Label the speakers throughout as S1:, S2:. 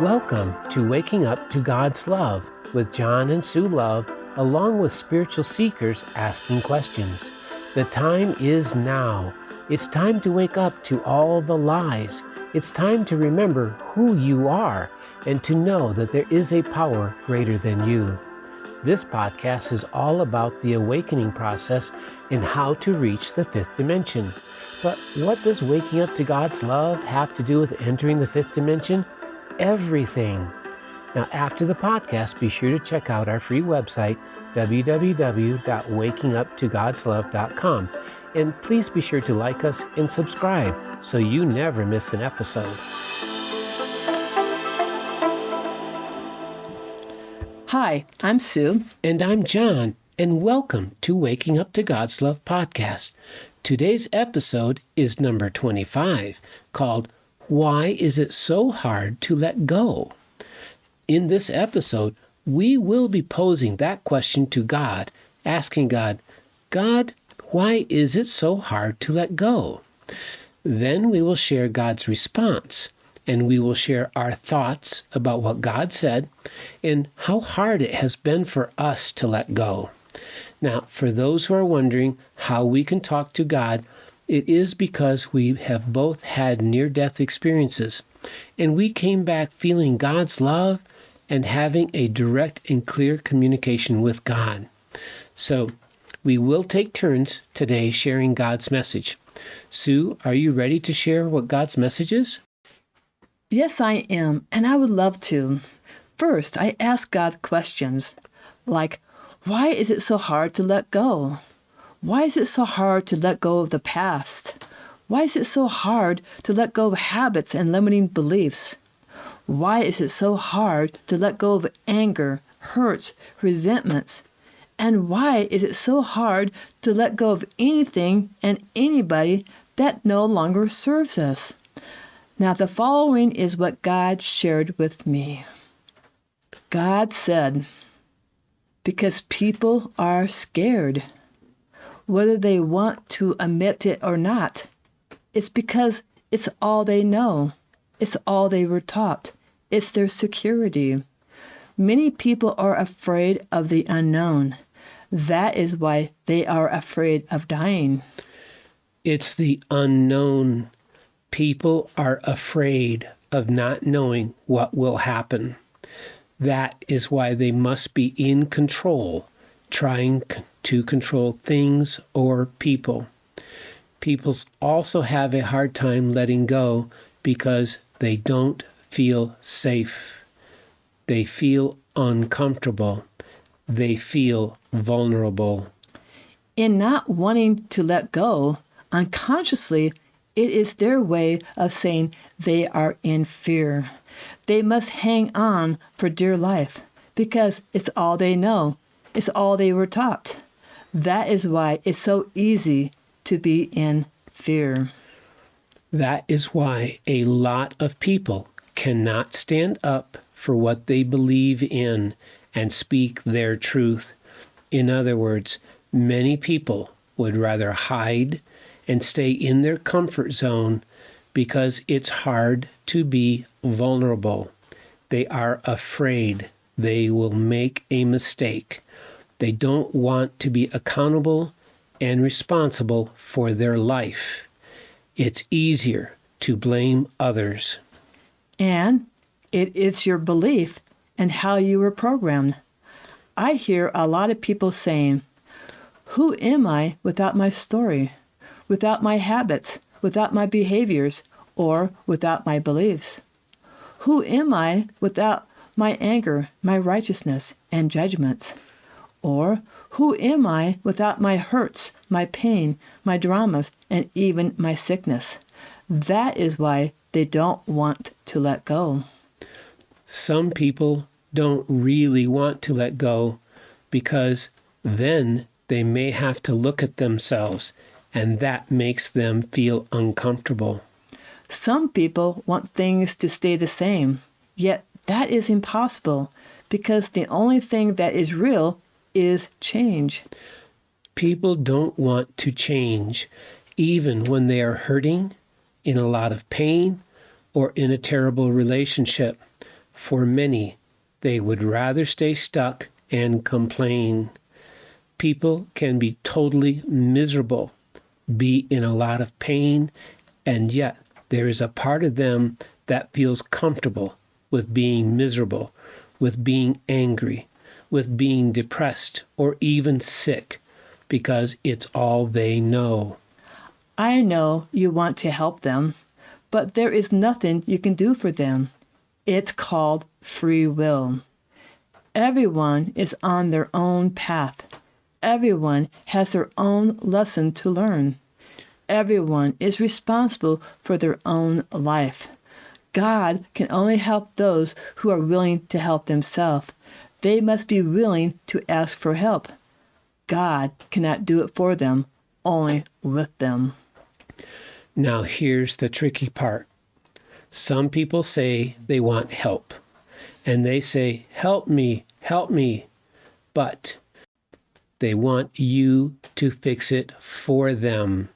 S1: Welcome to Waking Up to God's Love with John and Sue Love, along with spiritual seekers asking questions. The time is now. It's time to wake up to all the lies. It's time to remember who you are and to know that there is a power greater than you. This podcast is all about the awakening process and how to reach the fifth dimension. But what does waking up to God's love have to do with entering the fifth dimension? Everything. Now, after the podcast, be sure to check out our free website, www.wakinguptogodslove.com. And please be sure to like us and subscribe so you never miss an episode.
S2: Hi, I'm Sue.
S1: And I'm John, and welcome to Waking Up to God's Love podcast. Today's episode is number 25, called Why Is It So Hard to Let Go? In this episode, we will be posing that question to God, asking God, why is it so hard to let go? Then we will share God's response, and we will share our thoughts about what God said and how hard it has been for us to let go. Now, for those who are wondering how we can talk to God, it is because we have both had near-death experiences, and we came back feeling God's love and having a direct and clear communication with God. So, we will take turns today sharing God's message. Sue, are you ready to share what God's message is?
S2: Yes, I am, and I would love to. First, I ask God questions like, why is it so hard to let go? Why is it so hard to let go of the past? Why is it so hard to let go of habits and limiting beliefs? Why is it so hard to let go of anger, hurts, resentments? And why is it so hard to let go of anything and anybody that no longer serves us? Now, the following is what God shared with me. God said, because people are scared, whether they want to admit it or not, it's because it's all they know. It's all they were taught. It's their security. Many people are afraid of the unknown. That is why they are afraid of dying.
S1: It's the unknown. People are afraid of not knowing what will happen. That is why they must be in control, trying to control things or people. People also have a hard time letting go because they don't feel safe. They feel uncomfortable. They feel vulnerable.
S2: In not wanting to let go, unconsciously, it is their way of saying they are in fear. They must hang on for dear life because it's all they know. It's all they were taught. That is why it's so easy to be in fear.
S1: That is why a lot of people cannot stand up for what they believe in and speak their truth. In other words, many people would rather hide and stay in their comfort zone because it's hard to be vulnerable. They are afraid they will make a mistake. They don't want to be accountable and responsible for their life. It's easier to blame others.
S2: And it is your belief and how you were programmed. I hear a lot of people saying, who am I without my story, without my habits, without my behaviors, or without my beliefs? Who am I without my anger, my righteousness, and judgments? Or who am I without my hurts, my pain, my dramas, and even my sickness? That is why they don't want to let go.
S1: Some people don't really want to let go because then they may have to look at themselves, and that makes them feel uncomfortable.
S2: Some people want things to stay the same, yet that is impossible because the only thing that is real is change.
S1: People don't want to change, even when they are hurting, in a lot of pain, or in a terrible relationship. for many, they would rather stay stuck and complain. People can be totally miserable, be in a lot of pain, and yet there is a part of them that feels comfortable with being miserable, with being angry, with being depressed, or even sick, because it's all they know.
S2: I know you want to help them, but there is nothing you can do for them. It's called free will. Everyone is on their own path. Everyone has their own lesson to learn. Everyone is responsible for their own life. God can only help those who are willing to help themselves. They must be willing to ask for help. God cannot do it for them, only with them.
S1: Now here's the tricky part. Some people say they want help, and they say, help me, but they want you to fix it for them.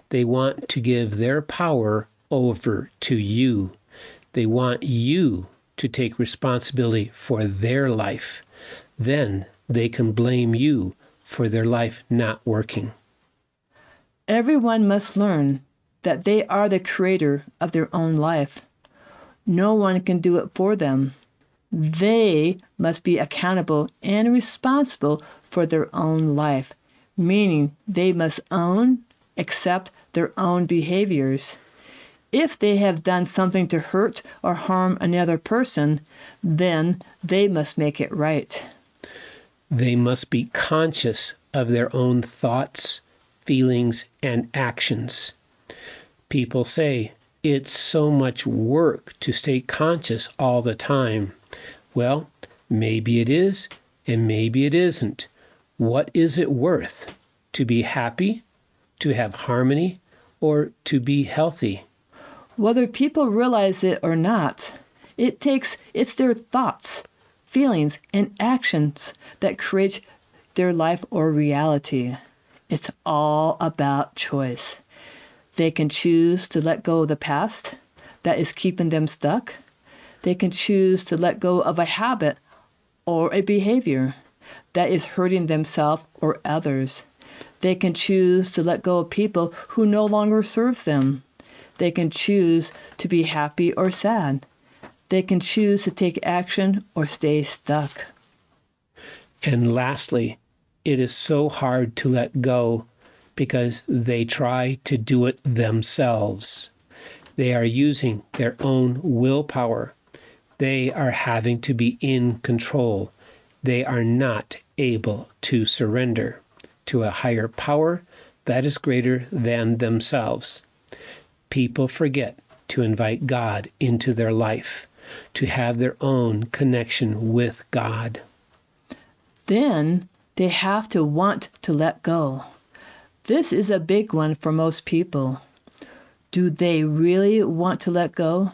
S1: They want to give their power over to you. They want you to take responsibility for their life. Then they can blame you for their life not working.
S2: Everyone must learn that they are the creator of their own life. No one can do it for them. They must be accountable and responsible for their own life, meaning they must own, accept their own behaviors. If they have done something to hurt or harm another person, then they must make it right.
S1: They must be conscious of their own thoughts, feelings, and actions. People say, it's so much work to stay conscious all the time. Well, maybe it is, and maybe it isn't. What is it worth? To be happy, to have harmony, or to be healthy?
S2: Whether people realize it or not, it's their thoughts, feelings, and actions that create their life or reality. It's all about choice. They can choose to let go of the past that is keeping them stuck. They can choose to let go of a habit or a behavior that is hurting themselves or others. They can choose to let go of people who no longer serve them. They can choose to be happy or sad. They can choose to take action or stay stuck.
S1: And lastly, it is so hard to let go because they try to do it themselves. They are using their own willpower. They are having to be in control. They are not able to surrender to a higher power that is greater than themselves. People forget to invite God into their life, to have their own connection with God.
S2: Then they have to want to let go. This is a big one for most people. Do they really want to let go?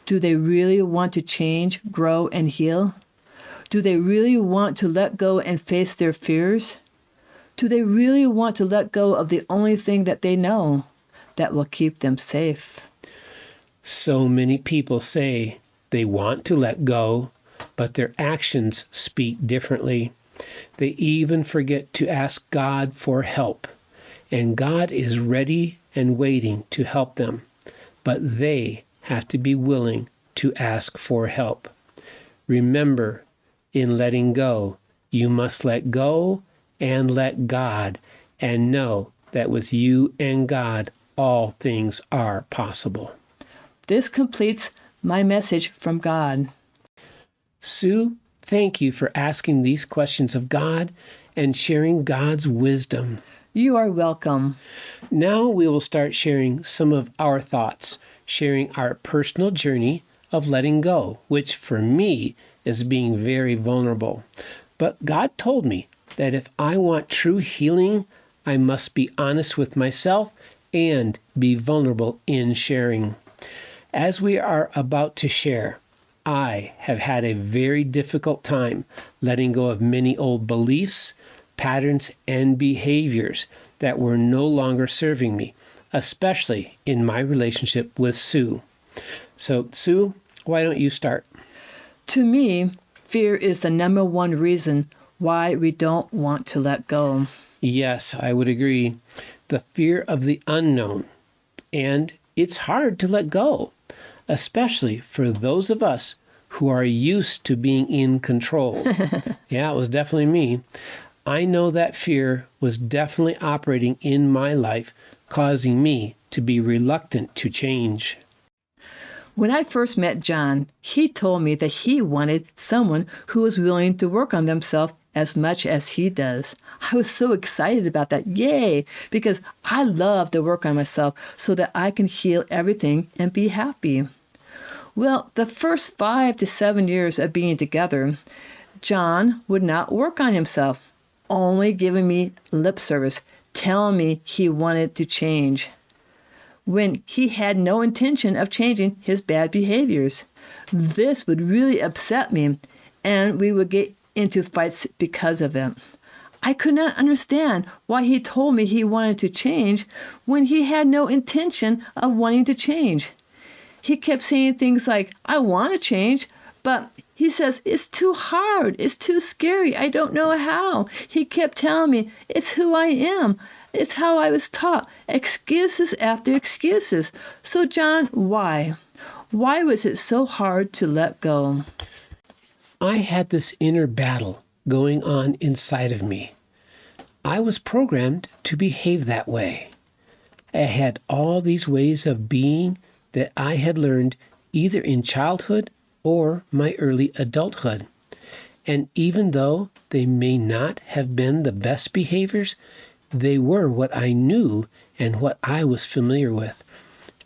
S2: Do they really want to change, grow, and heal? Do they really want to let go and face their fears? Do they really want to let go of the only thing that they know that will keep them safe?
S1: So many people say they want to let go, but their actions speak differently. They even forget to ask God for help, and God is ready and waiting to help them, but they have to be willing to ask for help. Remember, in letting go, you must let go and let God, and know that with you and God, all things are possible.
S2: This completes my message from God.
S1: Sue, thank you for asking these questions of God and sharing God's wisdom.
S2: You are welcome.
S1: Now we will start sharing some of our thoughts, sharing our personal journey of letting go, which for me is being very vulnerable. But God told me that if I want true healing, I must be honest with myself and be vulnerable in sharing. As we are about to share, I have had a very difficult time letting go of many old beliefs, patterns, and behaviors that were no longer serving me, especially in my relationship with Sue. So, Sue, why don't you start?
S2: To me, fear is the number one reason why we don't want to let go.
S1: Yes, I would agree. The fear of the unknown. And it's hard to let go, especially for those of us who are used to being in control. Yeah, it was definitely me. I know that fear was definitely operating in my life, causing me to be reluctant to change.
S2: When I first met John, he told me that he wanted someone who was willing to work on themselves as much as he does. I was so excited about that. Yay! Because I love to work on myself so that I can heal everything and be happy. Well, the first 5 to 7 years of being together, John would not work on himself, only giving me lip service, telling me he wanted to change, when he had no intention of changing his bad behaviors. This would really upset me, and we would get into fights because of it. I could not understand why he told me he wanted to change when he had no intention of wanting to change. He kept saying things like, I want to change, but he says, it's too hard, it's too scary, I don't know how. He kept telling me, it's who I am, it's how I was taught, excuses after excuses. So John, why? Why was it so hard to let go?
S1: I had this inner battle going on inside of me. I was programmed to behave that way. I had all these ways of being that I had learned either in childhood or my early adulthood. And even though they may not have been the best behaviors, they were what I knew and what I was familiar with.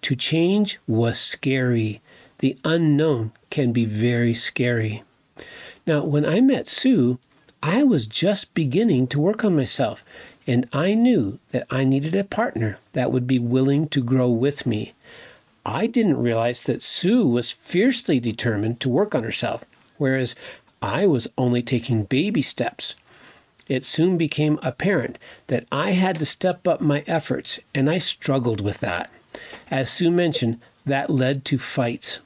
S1: To change was scary. The unknown can be very scary. Now, when I met Sue, I was just beginning to work on myself, and I knew that I needed a partner that would be willing to grow with me. I didn't realize that Sue was fiercely determined to work on herself, whereas I was only taking baby steps. It soon became apparent that I had to step up my efforts, and I struggled with that. As Sue mentioned, that led to fights.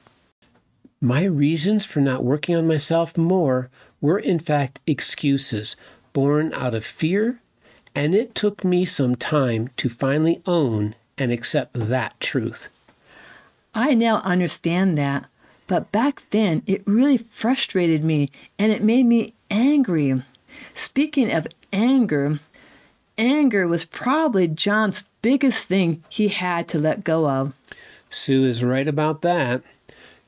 S1: My reasons for not working on myself more were in fact excuses born out of fear, and it took me some time to finally own and accept that truth.
S2: I now understand that, but back then it really frustrated me and it made me angry. Speaking of anger, anger was probably John's biggest thing he had to let go of.
S1: Sue is right about that.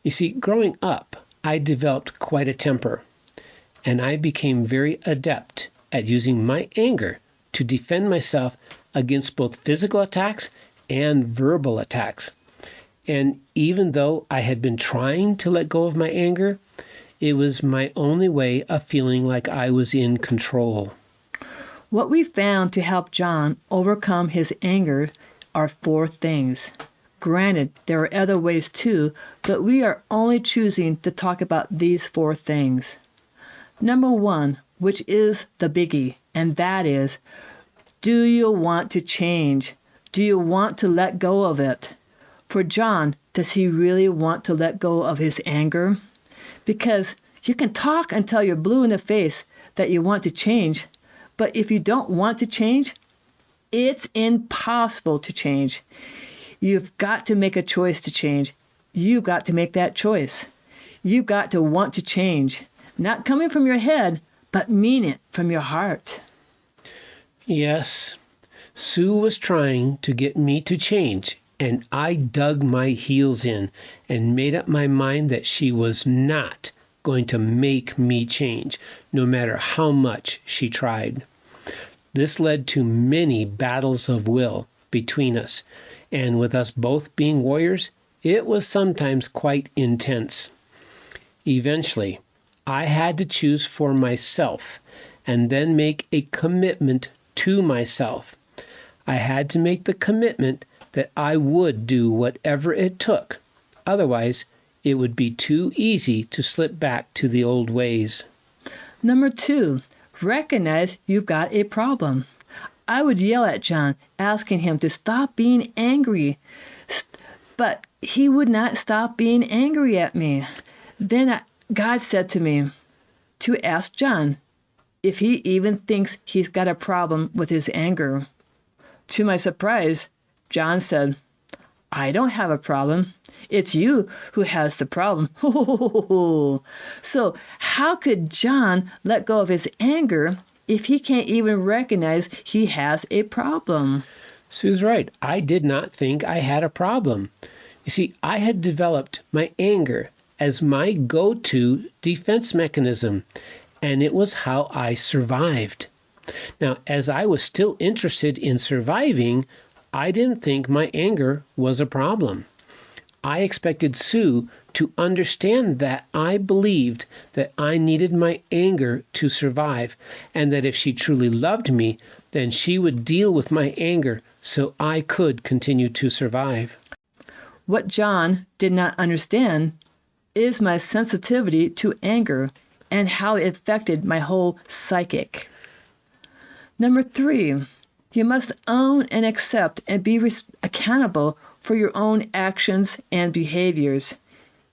S1: You see, growing up, I developed quite a temper, and I became very adept at using my anger to defend myself against both physical attacks and verbal attacks. And even though I had been trying to let go of my anger, it was my only way of feeling like I was in control.
S2: What we found to help John overcome his anger are 4 things. Granted, there are other ways too, but we are only choosing to talk about these 4 things. Number 1, which is the biggie, and that is, do you want to change? Do you want to let go of it? For John, does he really want to let go of his anger? Because you can talk until you're blue in the face that you want to change, but if you don't want to change, it's impossible to change. You've got to make a choice to change. You've got to make that choice. You've got to want to change, not coming from your head, but mean it from your heart.
S1: Yes, Sue was trying to get me to change, and I dug my heels in and made up my mind that she was not going to make me change, no matter how much she tried. This led to many battles of will between us, and with us both being warriors, it was sometimes quite intense. Eventually, I had to choose for myself and then make a commitment to myself. I had to make the commitment that I would do whatever it took. Otherwise, it would be too easy to slip back to the old ways.
S2: Number 2, recognize you've got a problem. I would yell at John, asking him to stop being angry, but he would not stop being angry at me. Then God said to me to ask John if he even thinks he's got a problem with his anger. To my surprise, John said, I don't have a problem. It's you who has the problem. So how could John let go of his anger if he can't even recognize he has a problem?
S1: Sue's right. I did not think I had a problem. You see, I had developed my anger as my go-to defense mechanism, and it was how I survived. Now, as I was still interested in surviving, I didn't think my anger was a problem. I expected Sue to understand that I believed that I needed my anger to survive, and that if she truly loved me, then she would deal with my anger so I could continue to survive.
S2: What John did not understand is my sensitivity to anger and how it affected my whole psychic. Number 3, you must own and accept and be accountable for your own actions and behaviors.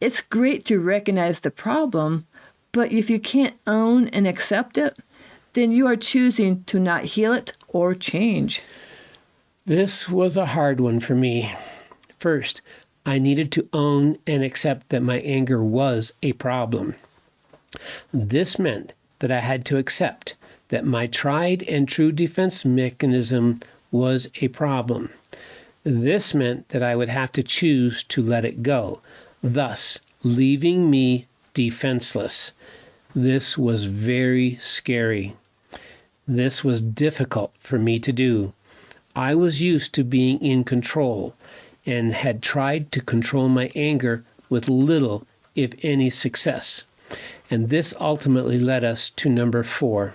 S2: It's great to recognize the problem, but if you can't own and accept it, then you are choosing to not heal it or change.
S1: This was a hard one for me. First, I needed to own and accept that my anger was a problem. This meant that I had to accept that my tried and true defense mechanism was a problem. This meant that I would have to choose to let it go, thus leaving me defenseless. This was very scary. This was difficult for me to do. I was used to being in control and had tried to control my anger with little, if any, success. And this ultimately led us to number 4.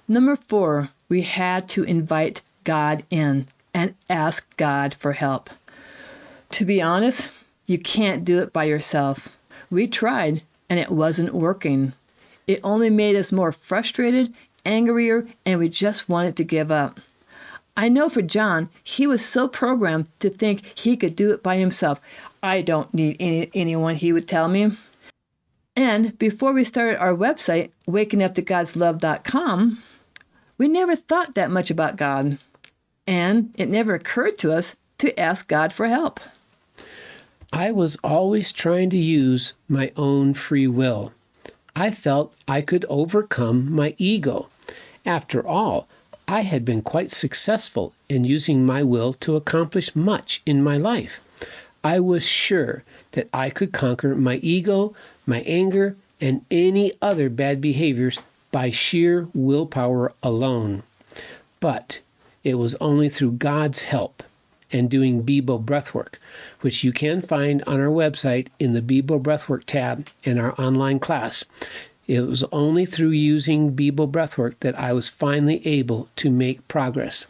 S2: Number 4, we had to invite God in and ask God for help. To be honest, you can't do it by yourself. We tried, and it wasn't working. It only made us more frustrated, angrier, and we just wanted to give up. I know for John, he was so programmed to think he could do it by himself. I don't need anyone, he would tell me. And before we started our website, wakinguptogodslove.com, we never thought that much about God. And it never occurred to us to ask God for help.
S1: I was always trying to use my own free will. I felt I could overcome my ego. After all, I had been quite successful in using my will to accomplish much in my life. I was sure that I could conquer my ego, my anger, and any other bad behaviors by sheer willpower alone. But it was only through God's help and doing Bibo breathwork, which you can find on our website in the Bibo breathwork tab in our online class. It was only through using Bibo breathwork that I was finally able to make progress.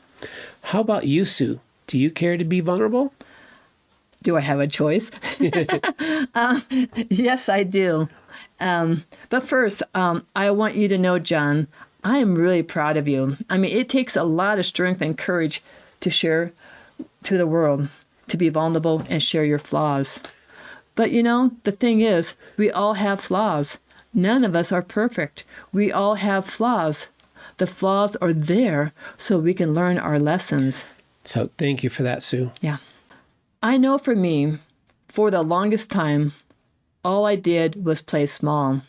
S1: How about you, Sue? Do you care to be vulnerable?
S2: Do I have a choice? Yes, I do. But first, I want you to know, John, I am really proud of you. I mean, it takes a lot of strength and courage to share to the world, to be vulnerable and share your flaws. But you know, the thing is, we all have flaws. None of us are perfect. We all have flaws. The flaws are there so we can learn our lessons.
S1: So thank you for that, Sue.
S2: Yeah. I know for me, for the longest time, all I did was play small.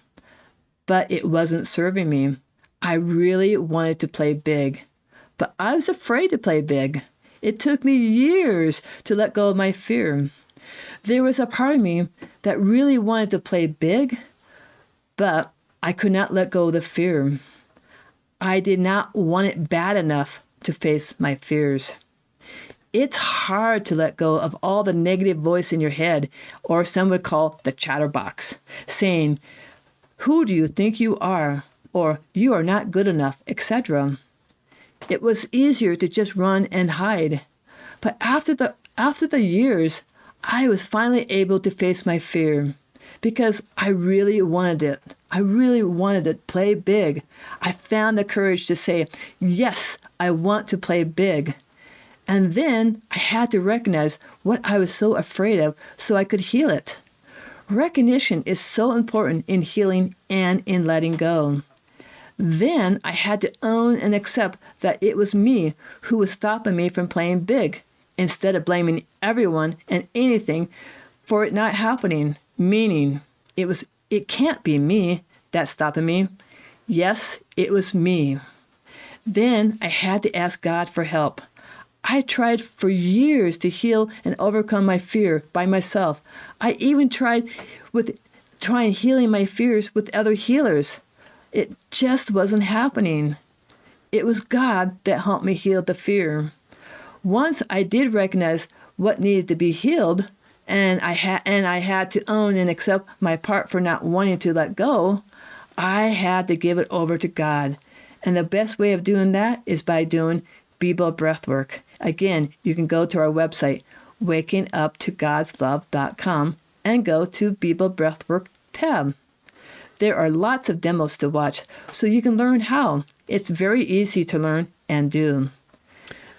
S2: But it wasn't serving me. I really wanted to play big. But I was afraid to play big. It took me years to let go of my fear. There was a part of me that really wanted to play big, but I could not let go of the fear. I did not want it bad enough to face my fears. It's hard to let go of all the negative voice in your head, or some would call the chatterbox, saying, "Who do you think you are?" or "You are not good enough," etc. It was easier to just run and hide. But after the years, I was finally able to face my fear because I really wanted it. I really wanted to play big. I found the courage to say, yes, I want to play big. And then I had to recognize what I was so afraid of so I could heal it. Recognition is so important in healing and in letting go. Then I had to own and accept that it was me who was stopping me from playing big, instead of blaming everyone and anything for it not happening, meaning it can't be me that's stopping me. Yes, it was me. Then I had to ask God for help. I tried for years to heal and overcome my fear by myself. I even tried healing my fears with other healers. It just wasn't happening. It was God that helped me heal the fear. Once I did recognize what needed to be healed, and I had to own and accept my part for not wanting to let go, I had to give it over to God. And the best way of doing that is by doing Bible breathwork. Again, you can go to our website, wakinguptogodslove.com, and go to Bible breathwork tab. There are lots of demos to watch, so you can learn how. It's very easy to learn and do.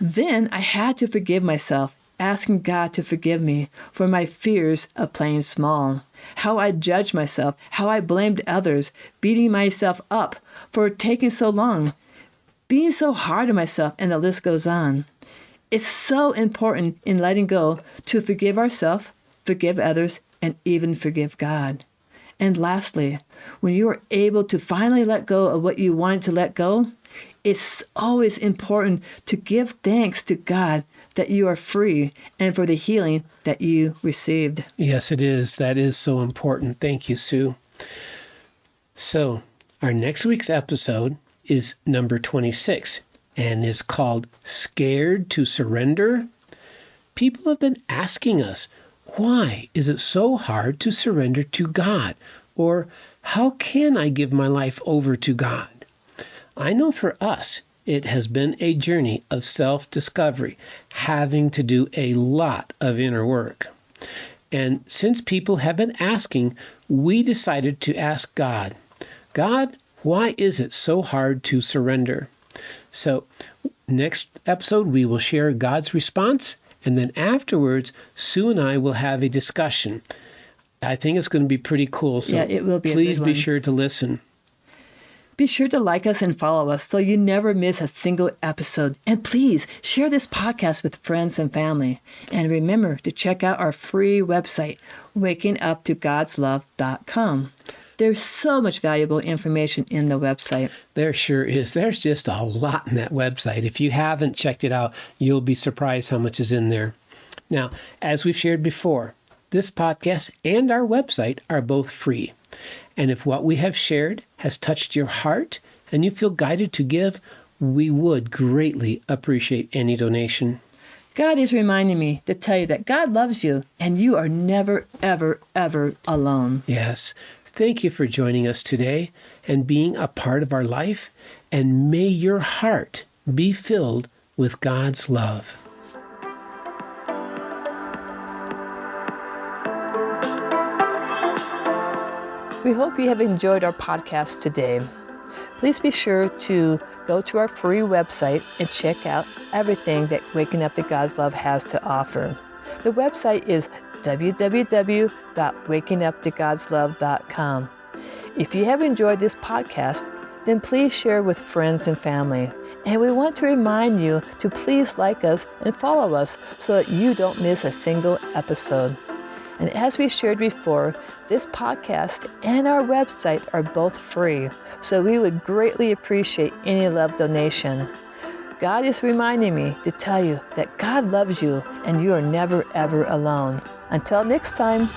S2: Then I had to forgive myself, asking God to forgive me for my fears of playing small, how I judged myself, how I blamed others, beating myself up for taking so long, being so hard on myself, and the list goes on. It's so important in letting go to forgive ourselves, forgive others, and even forgive God. And lastly, when you are able to finally let go of what you wanted to let go, it's always important to give thanks to God that you are free and for the healing that you received.
S1: Yes, it is. That is so important. Thank you, Sue. So, our next week's episode is number 26 and is called Scared to Surrender. People have been asking us, why is it so hard to surrender to God? Or how can I give my life over to God? I know for us, it has been a journey of self-discovery, having to do a lot of inner work. And since people have been asking, we decided to ask God, God, why is it so hard to surrender? So next episode, we will share God's response. And then afterwards, Sue and I will have a discussion. I think it's going to be pretty cool. So
S2: yeah, it will be.
S1: Please be sure to listen.
S2: Be sure to like us and follow us so you never miss a single episode. And please share this podcast with friends and family. And remember to check out our free website, wakinguptogodslove.com. There's so much valuable information in the website.
S1: There sure is. There's just a lot in that website. If you haven't checked it out, you'll be surprised how much is in there. Now, as we've shared before, this podcast and our website are both free. And if what we have shared has touched your heart and you feel guided to give, we would greatly appreciate any donation.
S2: God is reminding me to tell you that God loves you and you are never, ever, ever alone.
S1: Yes. Thank you for joining us today and being a part of our life, and may your heart be filled with God's love.
S2: We hope you have enjoyed our podcast today. Please be sure to go to our free website and check out everything that Waking Up to God's Love has to offer. The website is www.wakinguptogodslove.com. If you have enjoyed this podcast, then please share with friends and family. And we want to remind you to please like us and follow us so that you don't miss a single episode. And as we shared before, this podcast and our website are both free, so we would greatly appreciate any love donation. God is reminding me to tell you that God loves you and you are never, ever alone. Until next time.